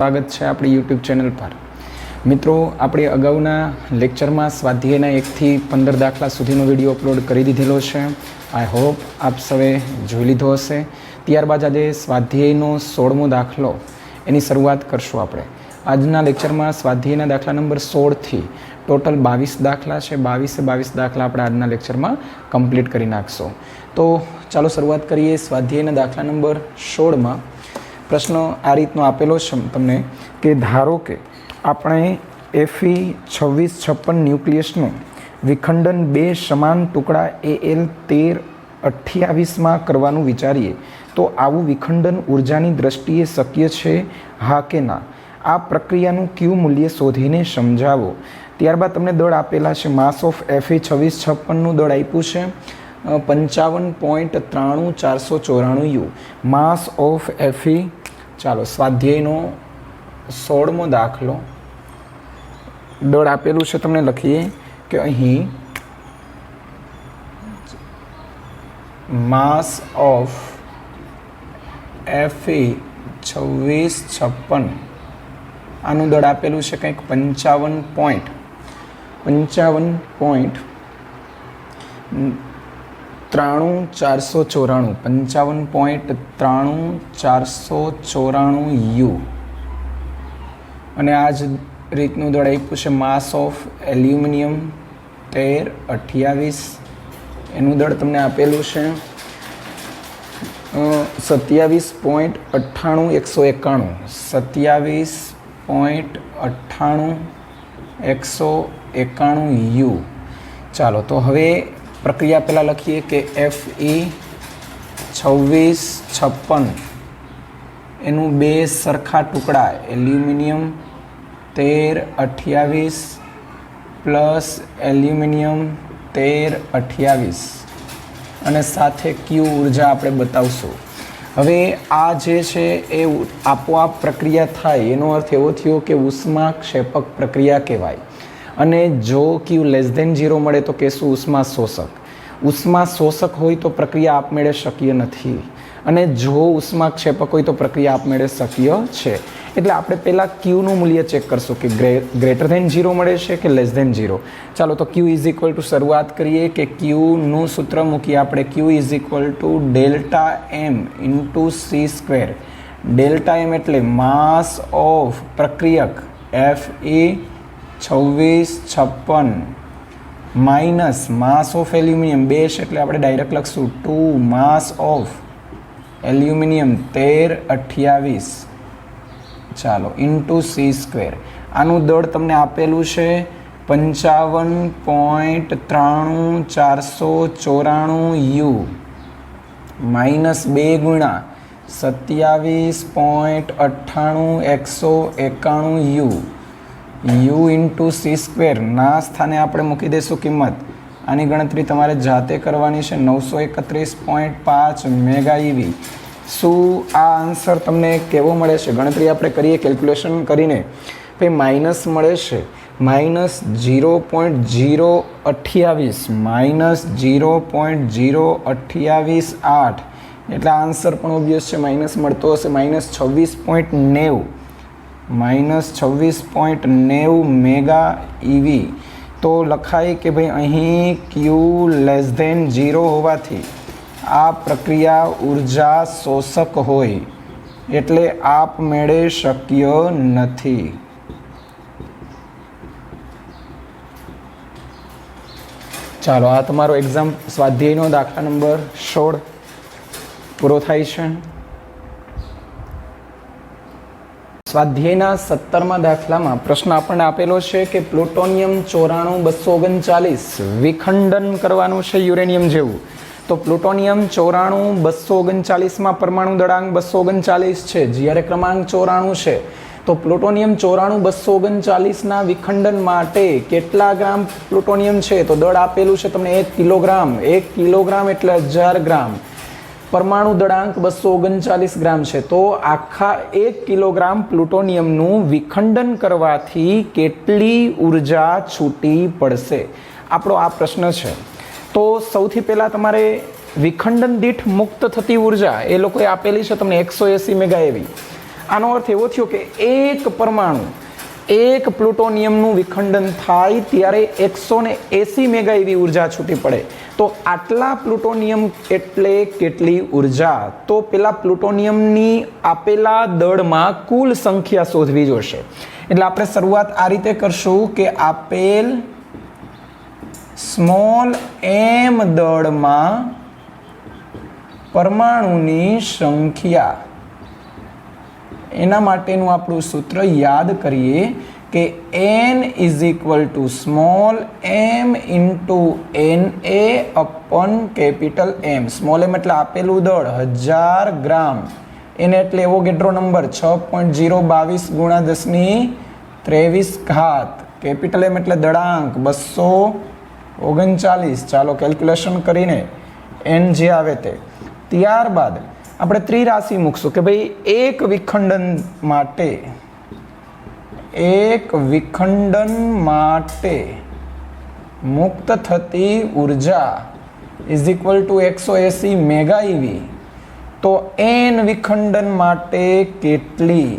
स्वागत है अपनी यूट्यूब चैनल पर। मित्रों, આપણે અગાઉના લેક્ચરમાં સ્વાધ્યાયના 1 થી 15 દાખલા સુધીનો વિડીયો અપલોડ કરી દીધેલો છે। આઈ હોપ આપ સૌએ જોઈ લીધો હશે। ત્યારબાદ આજે સ્વાધ્યાયનો 16મો દાખલો એની શરૂઆત કરશું આપણે। આજના લેક્ચરમાં સ્વાધ્યાયના દાખલા નંબર 16 થી ટોટલ 22 દાખલા છે। 22 દાખલા આપણે આજના લેક્ચરમાં કમ્પ્લીટ કરી નાખશું। તો ચાલો શરૂઆત કરીએ સ્વાધ્યાયના દાખલા નંબર 16માં। प्रश्न आ रीतनो आपेलो छे तमने कि धारो के आपणे Fe 2656 न्यूक्लियसनु विखंडन बे समान टुकड़ा Al1328 में करवानुं विचारीए तो आवुं विखंडन ऊर्जानी दृष्टिए शक्य छे, हाँ के ना। आ प्रक्रियानुं क्यू मूल्य शोधीने समझावो। त्यारबाद तमने दळ आपेला छे। मास ऑफ Fe 2656 नुं दळ आप्युं छे 55.93494 U। Mass of Fe। चलो स्वाध्यायनो 16मो दाखलो दળ આપેલું છે તમને લખીએ કે અહીં માસ ઓફ Fe 2656 આનું દળ આપેલું છે કંઈક 55.93494 U અને આ જ રીતનું દળ આપ્યું છે માસ ઓફ એલ્યુમિનિયમ 1328 એનું દળ તમને આપેલું છે 27.98 U। ચાલો તો હવે प्रक्रिया पहला लखीए कि Fe 2656 एनु बे सरखा टुकड़ा एल्यूमिनियम 1328 प्लस एल्यूमिनियम 1328 अने साथे क्यू ऊर्जा आपणे बतावशुं। हवे आ जे छे ए आपोआप प्रक्रिया थाय एनो अर्थ एवो थयो कि उष्माक्षेपक प्रक्रिया कहेवाय। અને જો ક્યુ લેસ ધેન 0 મળે તો કહેશું ઉષ્મા શોષક। ઉષ્મા શોષક હોય તો પ્રક્રિયા આપમેળે શક્ય નથી અને જો ઉષ્માક્ષેપક હોય તો પ્રક્રિયા આપમેળે શક્ય છે। એટલે આપણે પહેલાં ક્યુનું મૂલ્ય ચેક કરશું કે ગ્રેટર ધેન 0 મળે છે કે લેસ ધેન 0। ચાલો તો ક્યુ ઇઝ ઇક્વલ ટુ શરૂઆત કરીએ કે ક્યુનું સૂત્ર મૂકીએ આપણે। Q is equal to delta M into C square. Delta M એટલે માસ ઓફ પ્રક્રિયક Fe 2656 minus mass of aluminium base एटले आपणे डायरेक्ट लखशुं 2 मास ऑफ एल्यूमिनियम 1328 चालो इंटू सी स्क्वेर। आनु दळ तमने आपेलुं छे 55.93494 U माइनस 2 गुणा 27.98 U U इंटू सी स्क्वेर ना स्थाने आपणे मूकी देशुं किंमत। आनी गणतरी तमारे जाते करवानी छे 931.5 मेगा EV। शुं आ आंसर तमने केवो मळे छे? गणतरी आपणे करीए केल्क्युलेशन करीने भाई माइनस मळे छे माइनस 0.028 माइनस 0.0828 एटले आंसर पण ऑब्वियस छे माइनस मळतो हशे माइनस 26.90 माइनस 26.90 मेगा EV। तो लखाय कि भाई अहीं क्यू लेस देन 0 होवाथी आ प्रक्रिया ऊर्जा शोषक होय एटले आपमेळे शक्य नथी। चालो आ तमारो एक्जाम स्वाध्यायनो दाखला नंबर 16 पूरो थाय छे। स्वाध्यायना 17मा दाखलामां प्रश्न आपणे आपेलो छे कि प्लूटोनियम 94-239 विखंडन करवानुं छे युरेनियम जेवुं। तो प्लूटोनियम 94-239 में परमाणु दळांक 239 छे, ज्यारे क्रमांक 94 छे। तो प्लूटोनियम 94-239 ना विखंडन माटे केटला ग्राम प्लूटोनियम छे? तो दळ आपेलुं छे तमने 1 किलोग्राम। 1 किलोग्राम एटले 1000 ग्राम। परमाणु दळांक 239 ग्राम है। तो आखा 1 किलोग्राम प्लूटोनियमनु विखंडन करवाथी केटली ऊर्जा छूटी पड़शे? आपणो आ प्रश्न है। तो सौथी पहला तमारे विखंडन दीठ मुक्त थती ऊर्जा ए लोकोए आपेली छे तमने 180 मेगा एवी। આનો અર્થ એવો થયો કે એક પરમાણુ એક પ્લુટોનિયમનું વિખંડન થાય ત્યારે 180 મેગા એવી ઉર્જા છૂટી પડે. તો આટલા પ્લુટોનિયમ એટલે કેટલી ઉર્જા? તો પેલા પ્લુટોનિયમની આપેલા દળમાં કુલ સંખ્યા શોધવી જોશે. એટલે આપણે શરૂઆત આ રીતે કરશું કે આપેલ સ્મોલ m દળમાં પરમાણુની સંખ્યા, એના માટેનું આપણું સૂત્ર યાદ કરીએ કે n is equal two small m into Na upon capital M. Small m એટલે આપેલું દળ 1000 ગ્રામ, એને એટલે એવોગેડ્રો નંબર 6.022 ગુણ્યા 1023 ઘાત, કેપિટલ M એટલે દળાંક 239. ચાલો કેલ્ક્યુલેશન કરીને n જે આવે તે. ત્યારબાદ આપણે ત્રિરાશિ મૂકશું કે ભાઈ એક વિખંડન માટે મુક્ત થતી ઉર્જા is equal two 180 mega EV. તો n વિખંડન માટે કેટલી?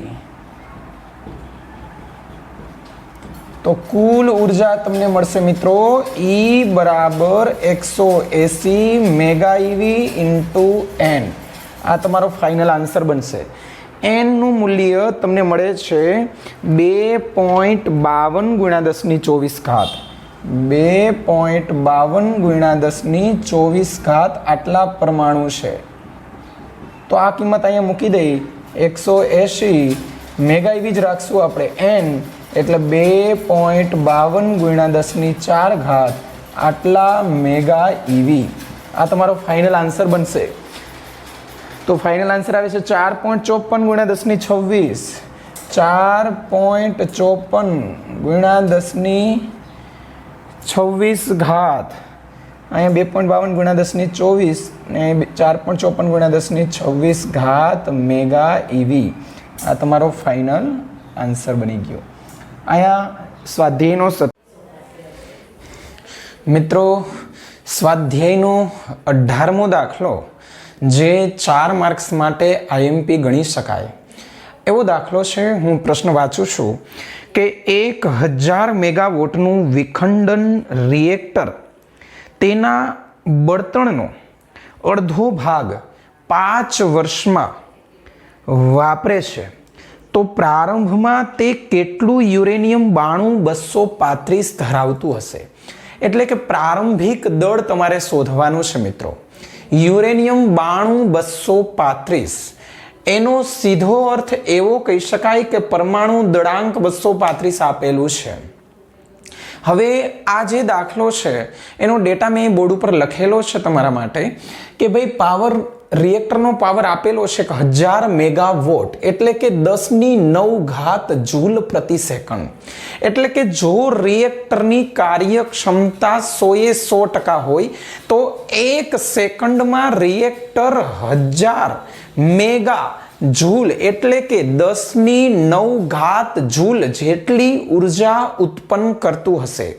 તો કુલ ઉર્જા તમને મળશે મિત્રો E બરાબર 180 મેગા ઇવી ઇન્ટુ n. આ તમારો ફાઇનલ આન્સર બનશે. n નું મૂલ્ય તમને મળે છે 2.52 ગુણ્યા 1024 ઘાત. 2.52 ગુણ્યા 1024 ઘાત આટલા પરમાણુ છે. તો આ કિંમત અહીંયા મૂકી દઈ 180 મેગા ઇવી જ રાખશું આપણે. n એટલે 2.52 ગુણ્યા 10⁴ ઘાત આટલા મેગા ઇવી. આ તમારો ફાઇનલ આન્સર બનશે. તો ફાઇનલ આન્સર આવે છે 4.54 ગુણ્યા 10⁻²6. 4.54 ગુણ્યા 10⁻²6 ઘાત. અહીંયા 2.52 ગુણ્યા 10⁻²4 ને 4.54 ગુણ્યા 10⁻²6 ઘાત મેગા ઇવી. આ તમારો ફાઇનલ આન્સર બની ગયો. અહીંયા સ્વાધ્યાયનો મિત્રો સ્વાધ્યાયનો 18મો દાખલો જે 4 માર્ક્સ માટે IMP ગણી શકાય એવો દાખલો છે. હું પ્રશ્ન વાંચું છું કે 1000 મેગાવોટનું વિખંડન રિએક્ટર તેના બળતણનો અડધો ભાગ 5 વર્ષમાં વાપરે છે, તો પ્રારંભમાં તે કેટલું યુરેનિયમ 92-235 ધરાવતું હશે? એટલે કે પ્રારંભિક દળ તમારે શોધવાનું છે મિત્રો. યુરેનિયમ 92-235 એનો સીધો અર્થ એવો કહી શકાય કે પરમાણુ દળાંક 235 આપેલું છે. હવે આ જે દાખલો છે એનો ડેટા મેં બોર્ડ ઉપર લખેલો છે તમારા માટે કે ભાઈ પાવર રિએક્ટરનો પાવર આપેલો છે 1000 મેગાવોટ એટલે કે 10⁹ જૂલ પ્રતિ સેકન્ડ. એટલે કે જો રિએક્ટરની કાર્યક્ષમતા 100% હોય તો 1 સેકન્ડમાં રિએક્ટર 1000 મેગા જૂલ એટલે કે 10⁹ જૂલ જેટલી ઉર્જા ઉત્પન્ન કરતું હશે.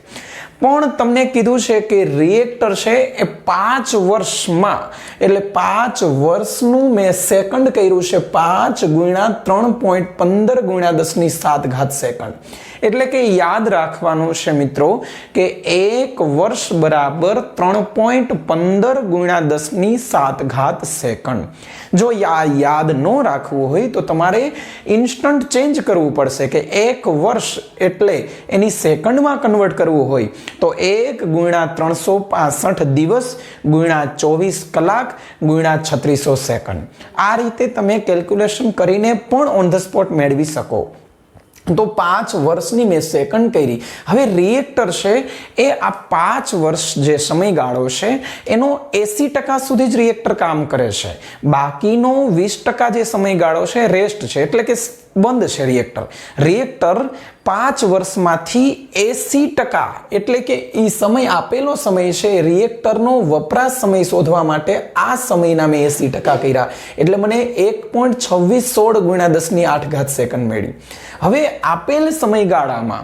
પણ તમને કીધું છે કે રિએક્ટર છે એ 5 વર્ષમાં, એટલે 5 વર્ષનું મેં સેકન્ડ કર્યું છે 5 ગુણ્યા 3.15 ગુણ્યા 10⁷ સેકન્ડ. એટલે કે યાદ રાખવાનું છે મિત્રો કે 1 વર્ષ બરાબર 3.15 ગુણ્યા 10⁷ સેકન્ડ. જો યાદ ન રાખવું હોય તો તમારે ઇન્સ્ટન્ટ ચેન્જ કરવું પડશે કે 1 વર્ષ એટલે એની સેકન્ડમાં કન્વર્ટ કરવું હોય તો 1 ગુણ્યા 365 દિવસ ગુણ્યા 24 કલાક ગુણ્યા 3600 સેકન્ડ. આ રીતે તમે કેલ્ક્યુલેશન કરીને પણ ઓન ધ સ્પોટ મેળવી શકો. તો 5 વર્ષની મેં સેકન્ડ કરી. હવે રિએક્ટર છે એ આ 5 વર્ષ જે સમયગાળો છે એનો 80% સુધી જ રિએક્ટર કામ કરે છે. બાકીનો 20% જે સમયગાળો છે રેસ્ટ છે, એટલે કે બંધ છે રિએક્ટર. રિએક્ટર 5 વર્ષમાંથી 80% એટલે કે એ સમય આપેલો સમય છે રિએક્ટરનો વપરાશ સમય શોધવા માટે આ સમયના મેં 80% કર્યા. એટલે મને 1.2616 ગુણ્યા 10⁸ સેકન્ડ મળી. હવે આપેલ સમયગાળામાં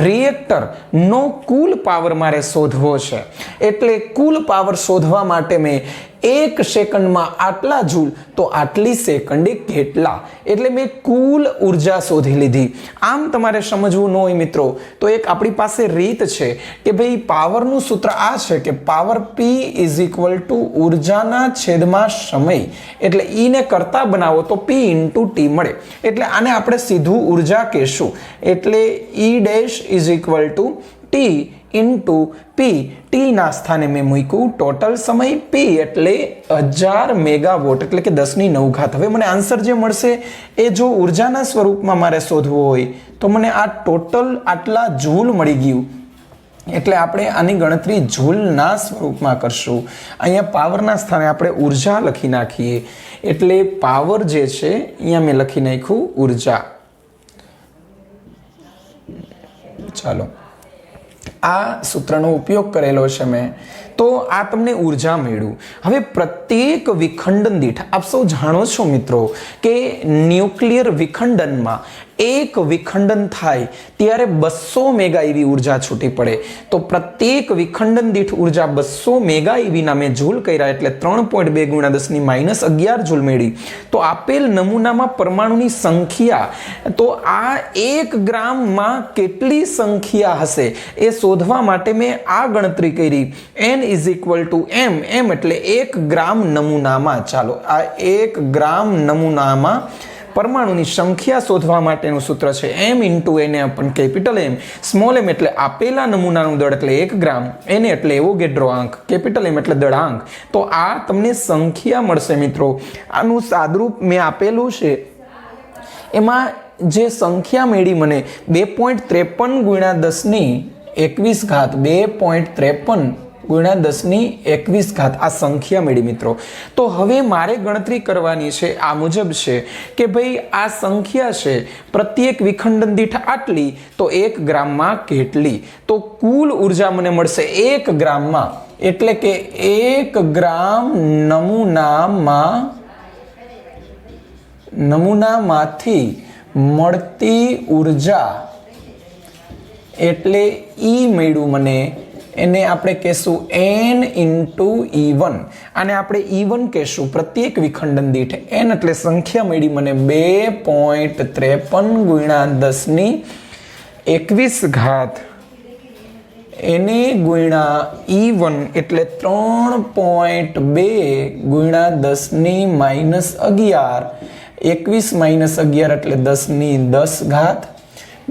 રિએક્ટરનો કુલ પાવર મારે શોધવો છે. એટલે કુલ પાવર શોધવા માટે મેં 1 સેકન્ડમાં આટલા જૂલ તો આટલી સેકન્ડે કેટલા, એટલે મેં કુલ ઉર્જા શોધી લીધી. આમ તમારે સમજવું ન હોય મિત્રો તો એક આપણી પાસે રીત છે કે ભાઈ પાવરનું સૂત્ર આ છે કે power P is equal two ઉર્જાના છેદમાં સમય, એટલે ઈ ને કરતા બનાવો તો P ઇન્ટુ T મળે, એટલે આને આપણે સીધું ઉર્જા કહેશું. એટલે E dash is equal two T into P. T ના સ્થાને મેં મૂક્યું ટોટલ સમય P એટલે 1000 મેગાવોટ એટલે કે 10⁹. હવે મને આન્સર જે મળશે એ જો ઉર્જાના સ્વરૂપમાં મારે શોધવું હોય તો મને આ ટોટલ આટલા જૂલ મળી ગયું, એટલે આપણે આની ગણતરી જૂલના સ્વરૂપમાં કરશું. અહીંયા પાવરના સ્થાને આપણે ઉર્જા લખી નાખીએ, એટલે પાવર જે છે અહીંયા મેં લખી નાખ્યું ઉર્જા. ચાલો, આ સૂત્રનો ઉપયોગ કરેલો છે મેં, તો આ તમને ઉર્જા મળ્યું. હવે પ્રત્યેક વિખંડન દીઠ આપ સૌ જાણો છો મિત્રો કે ન્યુક્લિયર વિખંડનમાં એક વિખંડન થાય ત્યારે 200 મેગા એવી ઉર્જા છૂટી પડે. તો પ્રત્યેક વિખંડન દીઠ ઉર્જા 200 મેગા એવીના મેં જૂલ કર્યા, એટલે 3.2 ગુણ્યા 10⁻11 જૂલ મેળવી. તો આપેલ નમૂનામાં પરમાણુની સંખ્યા, તો આ 1 ગ્રામમાં કેટલી સંખ્યા હશે એ શોધવા માટે મેં આ ગણતરી કરી. n is equal two m, m એટલે 1 ગ્રામ નમૂનામાં. ચાલો, આ 1 ગ્રામ નમૂનામાં પરમાણુની સંખ્યા શોધવા માટેનું સૂત્ર છે m into n upon capital M. Small m એટલે આપેલા નમૂનાનું દળ એટલે 1 ગ્રામ, n એટલે એવોગેડ્રો આંક, કેપિટલ M એટલે દળાંક. તો આ તમને સંખ્યા મળશે મિત્રો. આનું સાદરૂપ મેં આપેલું છે, એમાં જે સંખ્યા મળી મને 2.53 ગુણ્યા 10⁻21, 2.53 ગુણ્યા 10⁻21 આ સંખ્યા મળી મિત્રો. તો હવે મારે ગણતરી કરવાની છે આ મુજબ છે કે ભાઈ આ સંખ્યા છે પ્રત્યેક વિખંડન દીઠ આટલી, તો 1 ગ્રામમાં કેટલી. તો કુલ ઉર્જા મને મળશે 1 ગ્રામમાં, એટલે કે 1 ગ્રામ નમૂનામાંથી મળતી ઉર્જા એટલે ઈ મળ્યું મને, એને આપણે કહેશું n ઇન્ટુ E1. આને આપણે E1 કહેશું પ્રત્યેક વિખંડન દીઠ. n એટલે સંખ્યા મળી મને 2.53 ગુણ્યા 10⁻21 એને ગુણ્યા E1 એટલે 3.2 ગુણ્યા 10⁻11, 21 - 11 એટલે 10⁻10.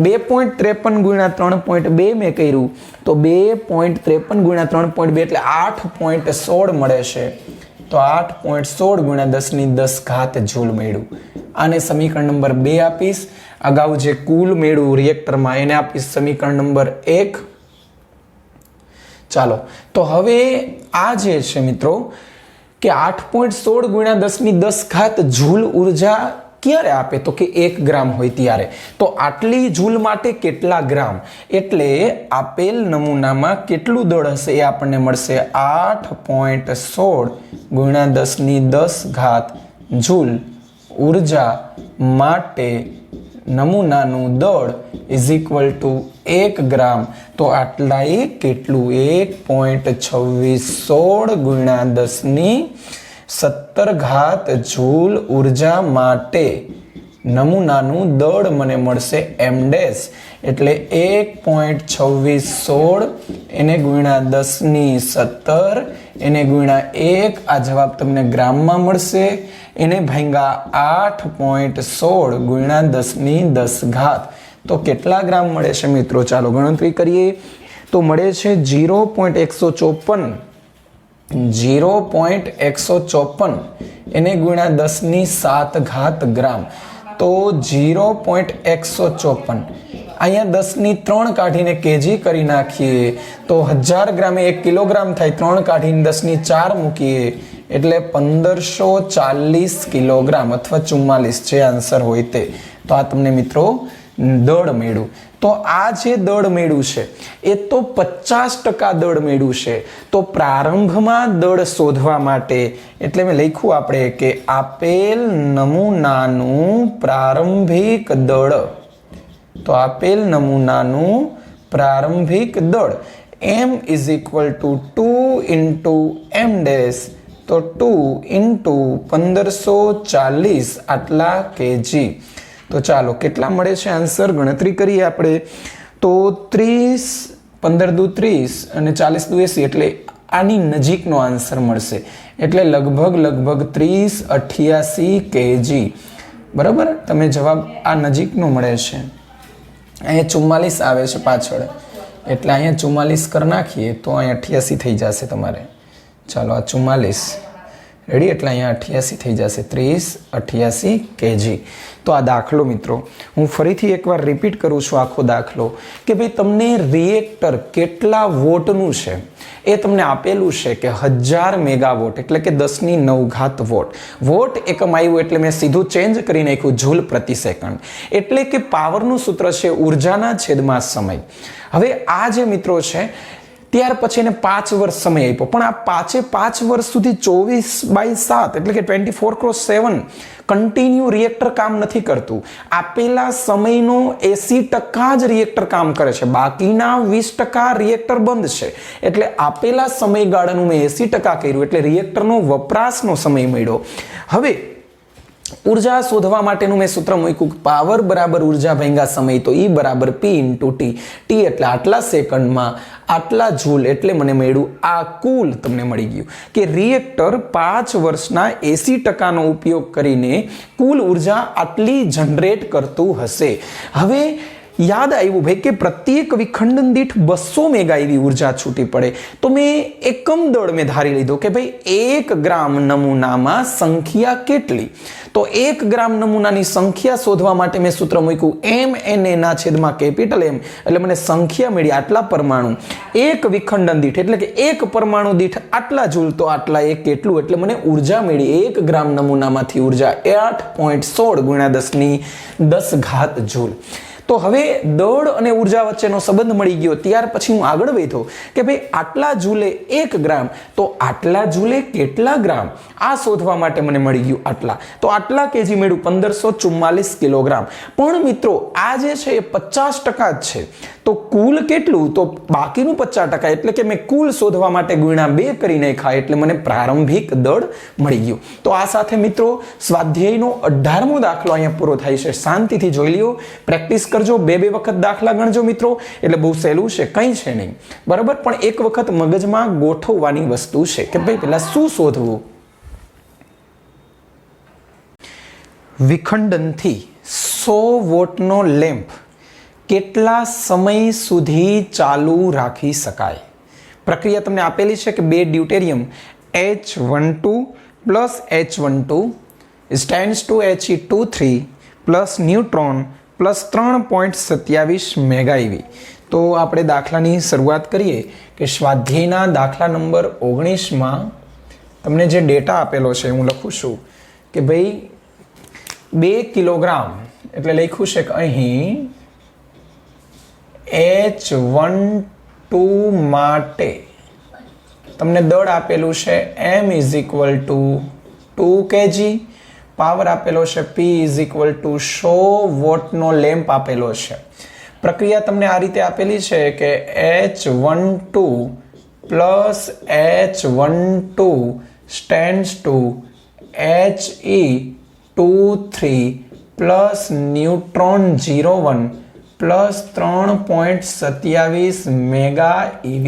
2.53 ગુણ્યા 3.2 મેં કર્યું તો 2.53 ગુણ્યા 3.2 એટલે 8.16 મળે છે. તો 8.16 ગુણ્યા 10⁻10 જૂલ મળ્યું. આને સમીકરણ નંબર 2 આપીશ. અગાઉ જે કુલ મેળવું રિએક્ટરમાં એને આપીશ સમીકરણ નંબર 1. ચાલો, તો હવે આ જે છે મિત્રો કે 8.16 ગુણ્યા 10⁻10 જૂલ ઉર્જા ક્યારે આપે તો કે 1 ગ્રામ હોય ત્યારે. તો આટલી જૂલ માટે કેટલા ગ્રામ, એટલે આપેલ નમૂનામાં કેટલું દળ હશે એ આપણને મળશે 8.16 ગુણ્યા 10⁻10 જૂલ ઉર્જા માટે નમૂનાનું દળ ઇઝ ઇક્વલ ટુ 1 ગ્રામ. તો આટલા એ કેટલું 1.2616 ગુણ્યા 10⁻17 જૂલ ઉર્જા માટે નમૂનાનું દળ મને મળશે m ડેશ, એટલે 1.2616 એને ગુણ્યા 10⁻17 એને ગુણ્યા 1, આ જવાબ તમને ગ્રામમાં મળશે. એને ભાંગ્યા 8.16 ગુણ્યા 10⁻10. તો કેટલા ગ્રામ મળે છે મિત્રો? ચાલો ગણતરી કરીએ. તો મળે છે 0.154 એને ગુણ્યા 10⁻7 ગ્રામ. તો 0.154 અહીંયા 10⁻3 કાઢીને કેજી કરી નાખીએ તો 1000 ગ્રામે 1 કિલોગ્રામ થાય. 3 કાઢીને 10⁻4 મૂકીએ એટલે 1540 કિલોગ્રામ અથવા 44 જે આન્સર હોય તે. તો આ તમને મિત્રો દળ મળ્યું. તો આ જે દળ મળ્યું છે એ તો 50% દળ મળ્યું છે. તો પ્રારંભમાં દળ શોધવા માટે એટલે મેં લખ્યું આપણે કે આપેલ નમૂનાનું પ્રારંભિક દળ, તો આપેલ નમૂનાનું પ્રારંભિક દળ m is equal two 2 into m dash તો 2 × 1540 આટલા kg. તો ચાલો કેટલા મળે છે આન્સર ગણતરી કરીએ આપણે. તો 30 15 દુ 30 અને 40 દુ 80 એટલે આની નજીકનો આન્સર મળશે. એટલે લગભગ 3088 kg. બરાબર, તમે જવાબ આ નજીકનો મળે છે. અહીંયા 44 આવે છે પાછળ, એટલે અહીંયા 44 કરી નાખીએ તો અહીંયા 88 થઈ જશે તમારે. ચાલો આ 44 રેડી, એટલે અહીંયા 88 થઈ જશે. 3088 kg. તો આ દાખલો મિત્રો હું ફરીથી એકવાર રિપીટ કરું છું આખો દાખલો કે ભાઈ તમને રિએક્ટર કેટલા વોટનું છે એ તમને આપેલું છે કે 1000 મેગાવોટ એટલે કે 10⁹ વોટ. વોટ એકમ આવ્યું એટલે મેં સીધું ચેન્જ કરી નાખ્યું જૂલ પ્રતિ સેકન્ડ. એટલે કે પાવરનું સૂત્ર છે ઉર્જાના છેદમાં સમય. હવે આ જે મિત્રો છે ત્યાર પછી એને 5 વર્ષ સમય આપ્યો, પણ આ 5 વર્ષ સુધી 24/7 એટલે કે 24/7 કન્ટિન્યુ રિએક્ટર કામ નથી કરતું. આપેલા સમયનો 80% જ રિએક્ટર કામ કરે છે, બાકીના 20% રિએક્ટર બંધ છે. એટલે આપેલા સમયગાળાનું મેં 80% કર્યું એટલે રિએક્ટરનો વપરાશનો સમય મળ્યો. હવે ઉર્જા શોધવા માટેનું મેં સૂત્ર મૂક્યું, પાવર બરાબર ઉર્જા ભાગ્યા સમય, તો E બરાબર P × T. T એટલે આટલા સેકન્ડમાં આટલા જૂલ, એટલે મને મળ્યું આ કુલ તમને મળી ગયું કે રિએક્ટર 5 વર્ષના 80%નો ઉપયોગ કરીને કુલ ઉર્જા આટલી જનરેટ કરતું હશે. હવે યાદ આવ્યું ભાઈ કે પ્રત્યેક વિખંડન દીઠ 200 મેગા એવી ઉર્જા છૂટી પડે. તો મેં એકમ દળ મેં ધારી લીધો કે ભાઈ 1 ગ્રામ નમૂનામાં સંખ્યા કેટલી. તો 1 ગ્રામ નમૂનાની સંખ્યા શોધવા માટે મેં સૂત્ર મૂક્યું mNA / કેપિટલ M, એટલે મને સંખ્યા મળી આટલા પરમાણુ. એક વિખંડન દીઠ એટલે કે એક પરમાણુ દીઠ આટલા જૂલ, તો આટલા એક કેટલું, એટલે મને ઉર્જા મળી 1 ગ્રામ નમૂનામાંથી ઉર્જા 8.16 × 10⁻10 જૂલ. તો હવે દળ અને ઉર્જા વચ્ચેનો સંબંધ મળી ગયો. ત્યાર પછી હું આગળ વધ્યો કે ભાઈ આટલા જૂલે 1 ગ્રામ, તો આટલા જૂલે કેટલા ગ્રામ, આ શોધવા માટે મને મળી ગયું આટલા. તો આટલા કેજી મળ્યું 1544 કિલોગ્રામ. પણ મિત્રો આ જે છે એ 50% જ છે, તો કુલ કેટલું, તો બાકીનું 50%, એટલે કે મેં કુલ શોધવા માટે ગુણ્યા 2 કરી નાખ્યા, એટલે મને પ્રારંભિક દળ મળી ગયું. તો આ સાથે મિત્રો સ્વાધ્યાયનો 18મો દાખલો અહીંયા પૂરો થાય છે. શાંતિથી જોઈ લ્યો, પ્રેક્ટિસ કરજો, 2 વખત દાખલા ગણજો મિત્રો, એટલે બહુ સહેલું છે, કંઈ છે નહીં. બરાબર, પણ એક વખત મગજમાં ગોઠવવાની વસ્તુ છે કે ભાઈ પેલા શું શોધવું. વિખંડનથી 100 વોટનો લેમ્પ કેટલા સમય સુધી ચાલુ રાખી શકાય. પ્રક્રિયા તમને આપેલી છે કે 2 deuterium H12 + H12 stands to He23 + neutron + 3.27 mega eV. તો આપણે દાખલાની શરૂઆત કરીએ કે સ્વાધ્યાયના દાખલા નંબર 19માં તમને જે ડેટા આપેલો છે હું લખું છું કે ભાઈ 2 કિલોગ્રામ, એટલે લખ્યું છે કે અહીં H12 માટે તમને દળ આપેલું છે M = 2 kg, પાવર આપેલો છે P = 100 વોટનો લેમ્પ આપેલો છે. પ્રક્રિયા તમને આ રીતે આપેલી છે કે H12 + H12 stands to He23 + neutron 01 + 3.27 mega eV.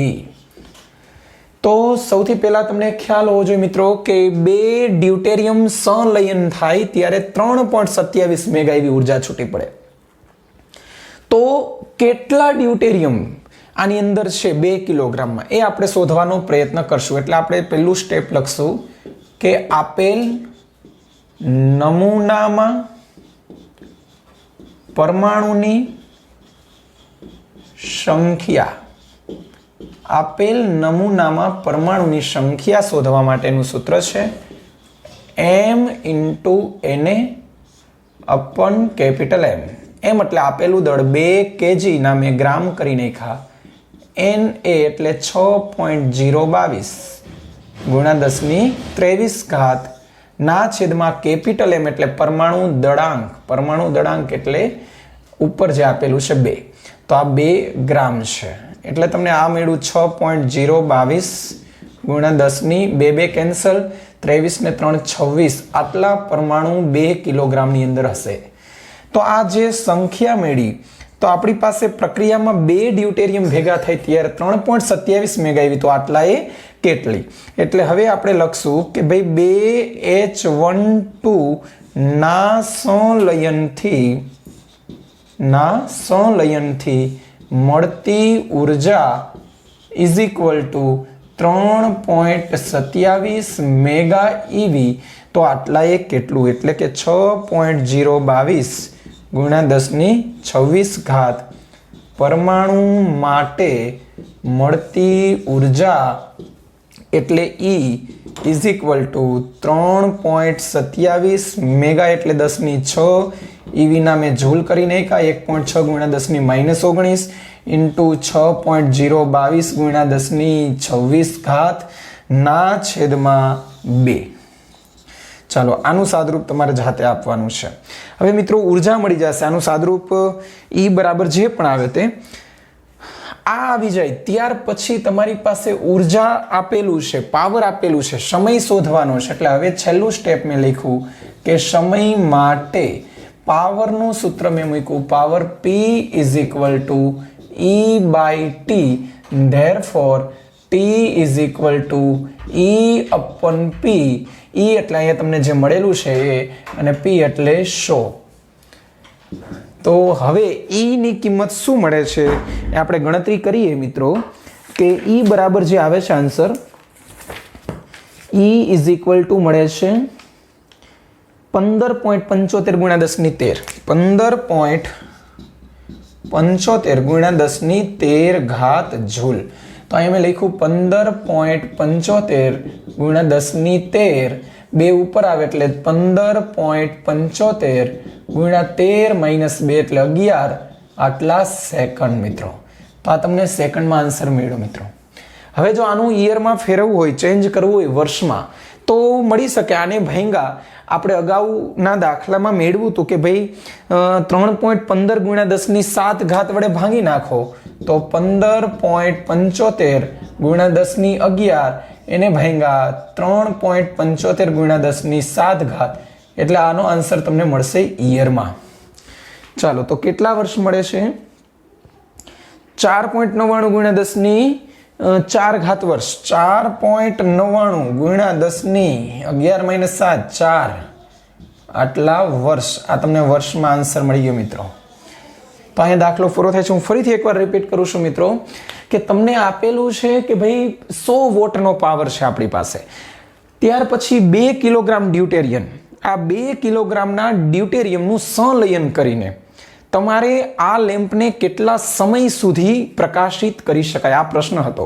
તો સૌથી પહેલા તમને ખ્યાલ હોવો જોઈએ મિત્રો કે 2 ડ્યુટેરિયમ સંલયન થાય ત્યારે 3.27 મેગા eV ઉર્જા છૂટી પડે. તો કેટલા ડ્યુટેરિયમ આની અંદર છે 2 કિલોગ્રામમાં, એ આપણે શોધવાનો પ્રયત્ન કરશું. એટલે આપણે પહેલું સ્ટેપ લખશું કે આપેલ નમૂનામાં પરમાણુની સંખ્યા, આપેલ નમૂનામાં પરમાણુની સંખ્યા શોધવા માટેનું સૂત્ર છે M × Na/M. M એટલે આપેલું દળ 2 kg ના મેં ગ્રામ કરી નાખ્યા. Na એટલે 6.022 × 10⁻23 ના છેદમાં કેપિટલ M એટલે પરમાણુ દળાંક. પરમાણુ દળાંક એટલે ઉપર જે આપેલું છે 2, તો આ 2 ગ્રામ છે. એટલે તમને આ મળ્યું 6.022 × 10 2 કેન્સલ, 23 ને 3 26 આટલા પરમાણુ 2 કિલોગ્રામની અંદર હશે. તો આ જે સંખ્યા મેળી તો આપણી પાસે પ્રક્રિયામાં 2 ડ્યુટેરિયમ ભેગા થાય ત્યારે 3.27 મેગા આવી. તો આટલા એ કેટલી? એટલે હવે આપણે લખશું કે ભાઈ 2H12 ના સંલયનથી મળતી ઉર્જા is equal two 3.27 mega EV. તો આટલા એ કેટલું? એટલે કે 6.022 ગુણ્યા 10⁻26 પરમાણુ માટે મળતી ઉર્જા એટલે E is equal two 3.27 mega એટલે 10⁻6 ઈવીના મેં જૂલ કરી નાખ્યા 1.6 ગુણ્યા 10⁻19 ઇન્ટુ 6.022 ગુણ્યા 10⁻26 ના છેદમાં 2. ચાલો આનું સાદરૂપ તમારે જાતે આપવાનું છે. હવે મિત્રો ઉર્જા મળી જશે. આનું સાદરૂપ E બરાબર જે પણ આવે તે આ આવી જાય ત્યાર પછી તમારી પાસે ઉર્જા આપેલું છે, પાવર આપેલું છે, સમય શોધવાનો છે. એટલે હવે છેલ્લું સ્ટેપ મેં લખ્યું કે સમય માટે પાવરનું સૂત્ર મેં મૂક્યું power P is equal two E/T. Therefore T is equal two E/P. E એટલે અહીંયા તમને જે મળેલું છે એ અને P એટલે 100. તો હવે E ની કિંમત શું મળે છે એ આપણે ગણતરી કરીએ મિત્રો કે E બરાબર જે આવે છે answer E is equal two મળે છે 15.75 ગુણ્યા 10⁻13. 15.75 ગુણ્યા 10⁻13 જૂલ. તો અહીંયા મેં લખ્યું 15.75 ગુણ્યા 10⁻13 બે ઉપર આવે એટલે 15.75 ગુણ્યા 13 - 2 એટલે 11 આટલા સેકન્ડ મિત્રો. તો આ તમને સેકન્ડમાં આન્સર મળ્યો મિત્રો. હવે જો આનું યરમાં ફેરવવું હોય, ચેન્જ કરવું હોય વર્ષમાં તો મળી શકે. આને ભાંગા આપણે અગાઉના દાખલામાં મેળવ્યું હતું કે ભાઈ 3.15 ગુણ્યા 10⁻7 વડે ભાંગી નાખો તો 15.75 ગુણ્યા 10⁻11 એને ભાંગા 3.75 ગુણ્યા 10⁻7 એટલે આનો આન્સર તમને મળશે યરમાં. ચાલો તો કેટલા વર્ષ મળે છે? 4.99 ગુણ્યા 10⁻4 વર્ષ. 4.99 ગુણ્યા 10⁻11 - 7 4 આટલા વર્ષ. આ તમને વર્ષમાં આન્સર મળી ગયો મિત્રો. તો અહીંયા દાખલો પૂરો થાય છે. હું ફરીથી એકવાર રિપીટ કરું છું મિત્રો કે તમને આપેલું છે કે ભાઈ 100 વોટનો પાવર છે આપણી પાસે. ત્યાર પછી 2 કિલોગ્રામ ડ્યુટેરિયમ. આ 2 કિલોગ્રામના ડ્યુટેરિયમનું સંલયન કરીને તમારે આ લેમ્પને કેટલા સમય સુધી પ્રકાશિત કરી શકાય આ પ્રશ્ન હતો.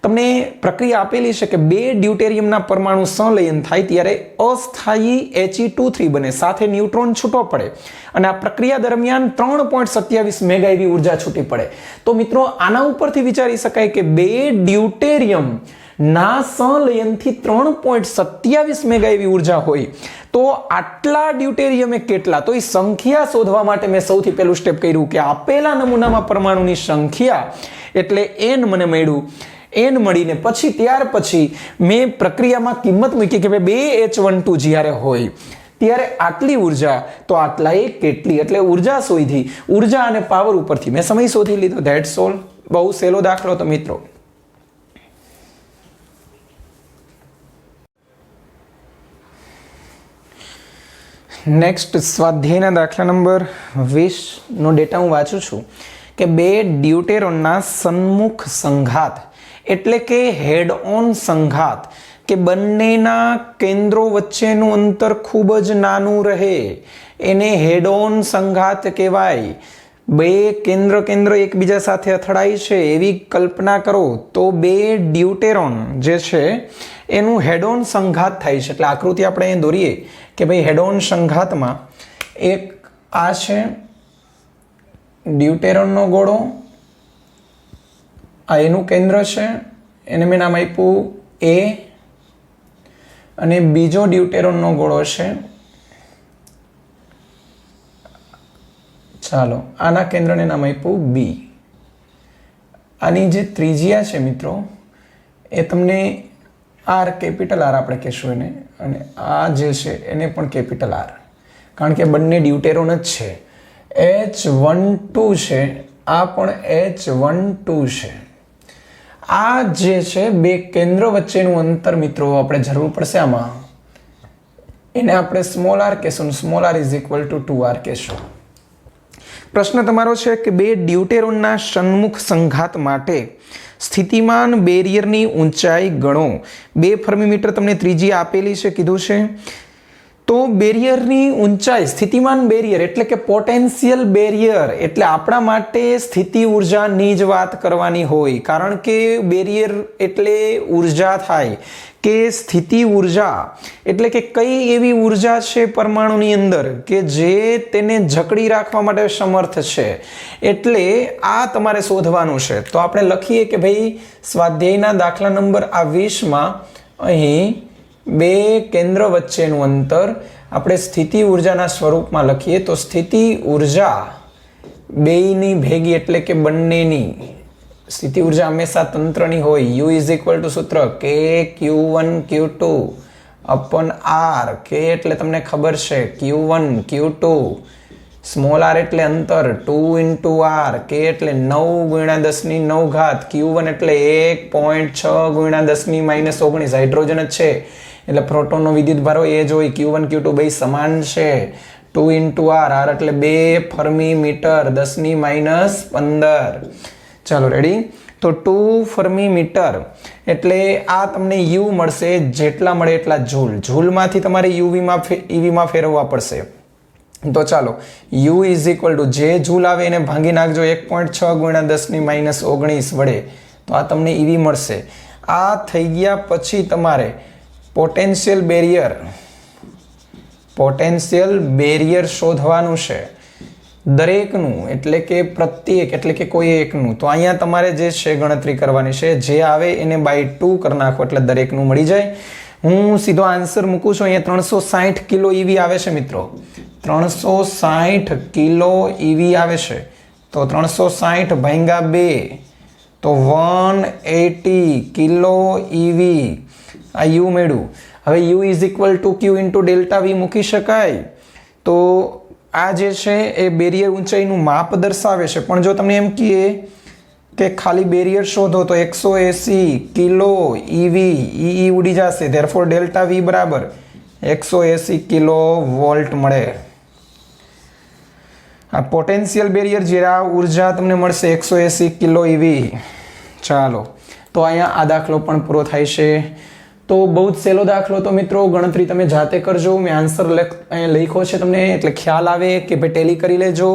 તમને પ્રક્રિયા આપેલી છે કે 2 ડ્યુટેરિયમના પરમાણુ સંલયન થાય ત્યારે અસ્થાયી He2 બને, સાથે ન્યુટ્રોન છૂટો પડે અને આ પ્રક્રિયા દરમિયાન 3.27 મેગા એવી ઉર્જા છૂટી પડે. તો મિત્રો આના ઉપરથી વિચારી શકાય કે 2 ડ્યુટેરિયમ ના સંલયનથી 3.27 મેગા એવી ઉર્જા હોય તો આટલા ડ્યુટેરિયમે કેટલા? તો એ સંખ્યા શોધવા માટે મેં સૌથી પહેલું સ્ટેપ કર્યું કે આપેલા નમૂનામાં પરમાણુની સંખ્યા એટલે n મને મળ્યું. n મળીને પછી ત્યાર પછી મેં પ્રક્રિયામાં કિંમત મૂકી કે 2H12 જ્યારે હોય ત્યારે આટલી ઉર્જા તો આટલા એ કેટલી? એટલે ઉર્જા શોધી. ઉર્જા અને પાવર ઉપરથી મેં સમય શોધી લીધો. That's all. બહુ સહેલો દાખલો તો મિત્રો. નેક્સ્ટ સ્વાધ્યાયના દાખલા નંબર 20 નો ડેટા હું વાંચું છું કે 2 ડ્યુટેરોનના સન્મુખ સંઘાત એટલે કે હેડ ઓન સંઘાત કે બંનેના કેન્દ્રો વચ્ચેનું અંતર ખૂબ જ નાનું રહે એને હેડ ઓન સંઘાત કહેવાય. 2 કેન્દ્ર એકબીજા સાથે અથડાય છે એવી કલ્પના કરો તો 2 ડ્યુટેરોન જે છે એનું હેડ ઓન સંઘાત થાય છે. એટલે આકૃતિ આપણે અહીં દોરીએ કે ભાઈ હેડ ઓન સંઘાતમાં એક આ છે ડ્યુટેરોનનો ગોળો, આ એનું કેન્દ્ર છે, એને મેં નામ આપ્યું A, અને બીજો ડ્યુટેરોનનો ગોળો છે, ચાલો આના કેન્દ્રને નામ આપ્યું B. આની જે ત્રિજ્યા છે મિત્રો એ તમને આર કેપિટલ આર આપણે કહેશું એને, અને આ જે છે એને પણ કેપિટલ આર, કારણ કે બંને ડ્યુટેરોન જ છે. H12 છે, આ પણ H12 છે. આ જે છે બે કેન્દ્રો વચ્ચેનું અંતર મિત્રો આપણે જરૂર પડશે આમાં, એને આપણે સ્મોલ આર કહેશું. Small R is equal to 2r કહેશું. પ્રશ્ન તમારો છે કે બે ડ્યુટેરોનના સન્મુખ સંઘાત માટે સ્થિતિમાન બેરિયરની ઊંચાઈ ગણો. 2 ફર્મીમીટર તમને ત્રિજ્યા આપેલી છે કીધું છે. તો બેરિયરની ઊંચાઈ, સ્થિતિમાન બેરિયર એટલે કે પોટેન્શિયલ બેરિયર, એટલે આપણા માટે સ્થિતિ ઉર્જાની જ વાત કરવાની હોય, કારણ કે બેરિયર એટલે ઉર્જા થાય કે સ્થિતિ ઉર્જા એટલે કે કઈ એવી ઉર્જા છે પરમાણુની અંદર કે જે તેને જકડી રાખવા માટે સમર્થ છે. એટલે આ તમારે શોધવાનું છે. તો આપણે લખીએ કે ભાઈ સ્વાધ્યાયના દાખલા નંબર 20માં અહીં બે કેન્દ્ર વચ્ચેનું અંતર આપણે સ્થિતિ ઉર્જાના સ્વરૂપમાં લખીએ તો સ્થિતિ ઉર્જા બેયની ભેગી એટલે કે બંનેની. સ્થિતિ ઉર્જા હંમેશા તંત્રની હોય. U ઇઝ ઇક્વલ ટુ સૂત્ર કે Q1 Q2 અપન R. કે એટલે તમને ખબર છે Q1 Q2, સ્મોલ r એટલે અંતર 2 ઇન્ટુ R, કે એટલે 9 ગુણ્યા 10⁹ Q1 એટલે 1.6 ગુણ્યા 10⁻19 હાઇડ્રોજન જ છે એટલે પ્રોટોનનો વિદ્યુત ભાર એ જ હોય. Q1 Q2 બે સમાન છે. 2 ઇન્ટુ R, R એટલે 2 ફર્મીમીટર 10⁻15. ચાલો રેડી. તો 2 ફર્મીમીટર એટલે આ તમને U મળશે, જેટલા મળે એટલા જૂલ. જૂલમાંથી તમારે EVમાં ફેરવવા પડશે. તો ચાલો U ઇઝ ઇક્વલ ટુ જે જૂલ આવે એને ભાંગી નાખજો 1.6 ગુણ્યા 10⁻19 વડે, તો આ તમને EV મળશે. આ થઈ ગયા પછી તમારે પોટેન્શિયલ બેરિયર શોધવાનું છે દરેકનું, એટલે કે પ્રત્યેક એટલે કે કોઈ એકનું. તો અહીંયા તમારે જે છે ગણતરી કરવાની છે, જે આવે એને બાય 2 કરી નાખો એટલે દરેકનું મળી જાય. હું સીધો આન્સર મૂકું છું. અહીંયા 360 કિલો EV આવે છે મિત્રો, 360 કિલો EV આવે છે. તો 360 ભાગ્યા 2 તો 180 કિલો EV આ U મળ્યું. હવે U is equal two Q into delta V મૂકી શકાય. તો આ જે છે એ બેરિયર ઊંચાઈનું માપ દર્શાવે છે, પણ જો તમને એમ કહે કે ખાલી બેરિયર શોધો તો 180 કિલો EV, E ઉડી જશે, ધેરફોર ડેલ્ટા V બરાબર 180 કિલો વોલ્ટ મળે. આ પોટેન્શિયલ બેરિયર જે આ ઉર્જા તમને મળશે 180 કિલો EV. ચાલો તો અહીંયા આ દાખલો પણ પૂરો થાય છે. તો બહુ જ સહેલો દાખલો. તો મિત્રો ગણતરી તમે જાતે કરજો. મેં આન્સર લખ્યો છે તમને એટલે ખ્યાલ આવે કે ભાઈ ટેલી કરી લેજો.